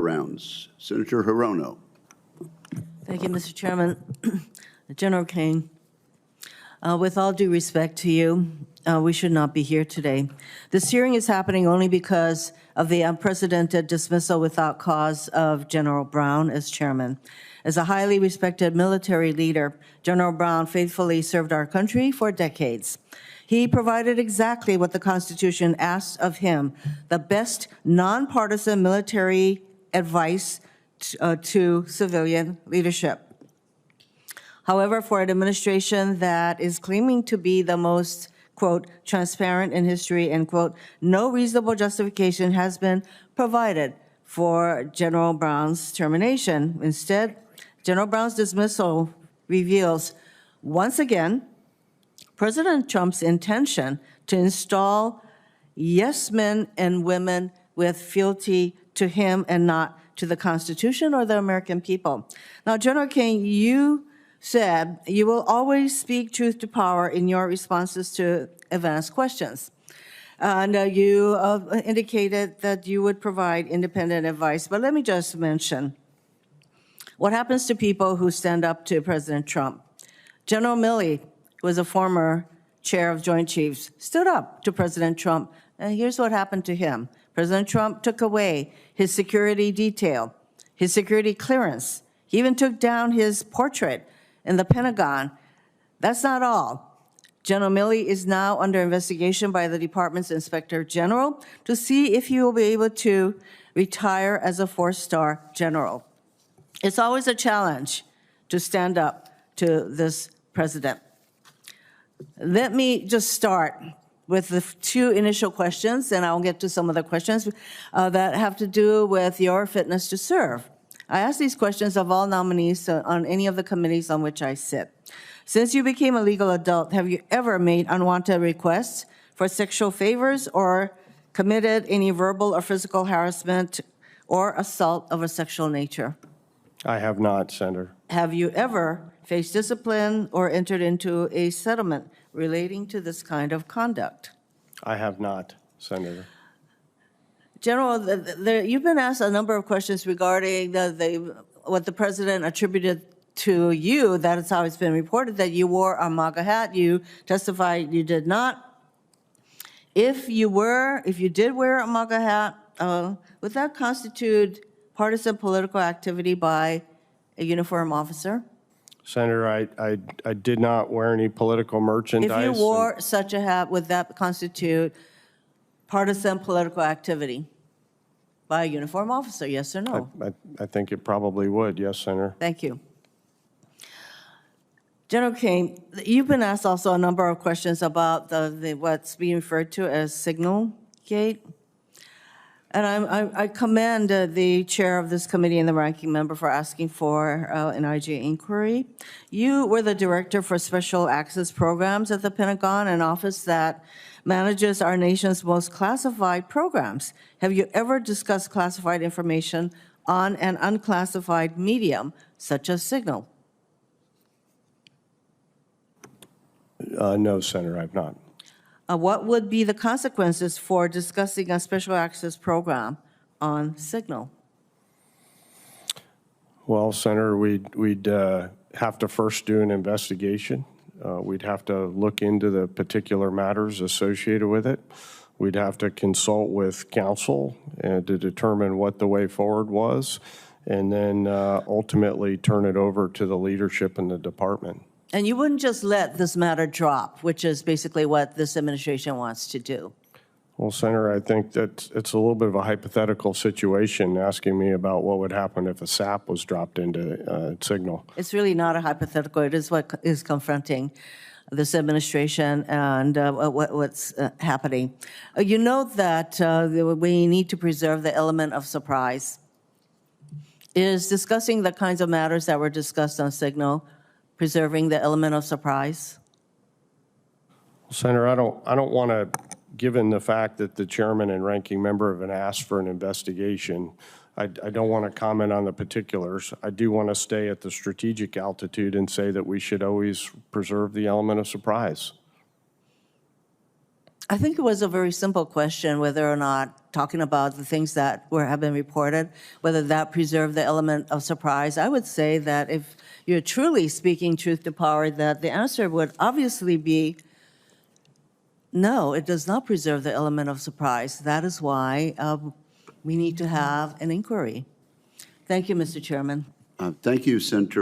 rounds. Senator Hirono. Thank you, Mr. Chairman. General Kane, with all due respect to you, we should not be here today. This hearing is happening only because of the unprecedented dismissal without cause of General Brown as chairman. As a highly respected military leader, General Brown faithfully served our country for decades. He provided exactly what the Constitution asked of him, the best nonpartisan military advice to civilian leadership. However, for an administration that is claiming to be the most, quote, transparent in history, end quote, no reasonable justification has been provided for General Brown's termination. Instead, General Brown's dismissal reveals, once again, President Trump's intention to install yes men and women with fealty to him and not to the Constitution or the American people. Now, General King, you said you will always speak truth to power in your responses to advanced questions. And you indicated that you would provide independent advice. But let me just mention what happens to people who stand up to President Trump. General Milley, who was a former chair of Joint Chiefs, stood up to President Trump. And here's what happened to him. President Trump took away his security detail, his security clearance. He even took down his portrait in the Pentagon. That's not all. General Milley is now under investigation by the department's Inspector General to see if he will be able to retire as a four-star general. It's always a challenge to stand up to this president. Let me just start with the two initial questions, and I'll get to some of the questions that have to do with your fitness to serve. I ask these questions of all nominees on any of the committees on which I sit. Since you became a legal adult, have you ever made unwanted requests for sexual favors or committed any verbal or physical harassment or assault of a sexual nature? I have not, Senator. Have you ever faced discipline or entered into a settlement relating to this kind of conduct? I have not, Senator. General, you've been asked a number of questions regarding what the president attributed to you. That is how it's been reported, that you wore a MAGA hat. You testified you did not. If you did wear a MAGA hat, would that constitute partisan political activity by a uniformed officer? Senator, I did not wear any political merchandise. If you wore such a hat, would that constitute partisan political activity by a uniformed officer, yes or no? I think it probably would, yes, Senator. Thank you. General King, you've been asked also a number of questions about what's being referred to as Signal Gate. And I commend the chair of this committee and the ranking member for asking for an IJ inquiry. You were the director for special access programs at the Pentagon, an office that manages our nation's most classified programs. Have you ever discussed classified information on an unclassified medium, such as Signal? No, Senator, I've not. What would be the consequences for discussing a special access program on Signal? Well, Senator, we'd have to first do an investigation. We'd have to look into the particular matters associated with it. We'd have to consult with counsel to determine what the way forward was, and then ultimately turn it over to the leadership in the department. And you wouldn't just let this matter drop, which is basically what this administration wants to do. Well, Senator, I think that it's a little bit of a hypothetical situation asking me about what would happen if a SAP was dropped into Signal. It's really not a hypothetical. It is what is confronting this administration and what's happening. You know that we need to preserve the element of surprise. Is discussing the kinds of matters that were discussed on Signal preserving the element of surprise? Well, Senator, I don't want to, given the fact that the chairman and ranking member have been asked for an investigation, I don't want to comment on the particulars. I do want to stay at the strategic altitude and say that we should always preserve the element of surprise. I think it was a very simple question, whether or not talking about the things that have been reported, whether that preserved the element of surprise. I would say that if you're truly speaking truth to power, that the answer would obviously be no, it does not preserve the element of surprise. That is why we need to have an inquiry. Thank you, Mr. Chairman. Thank you, Senator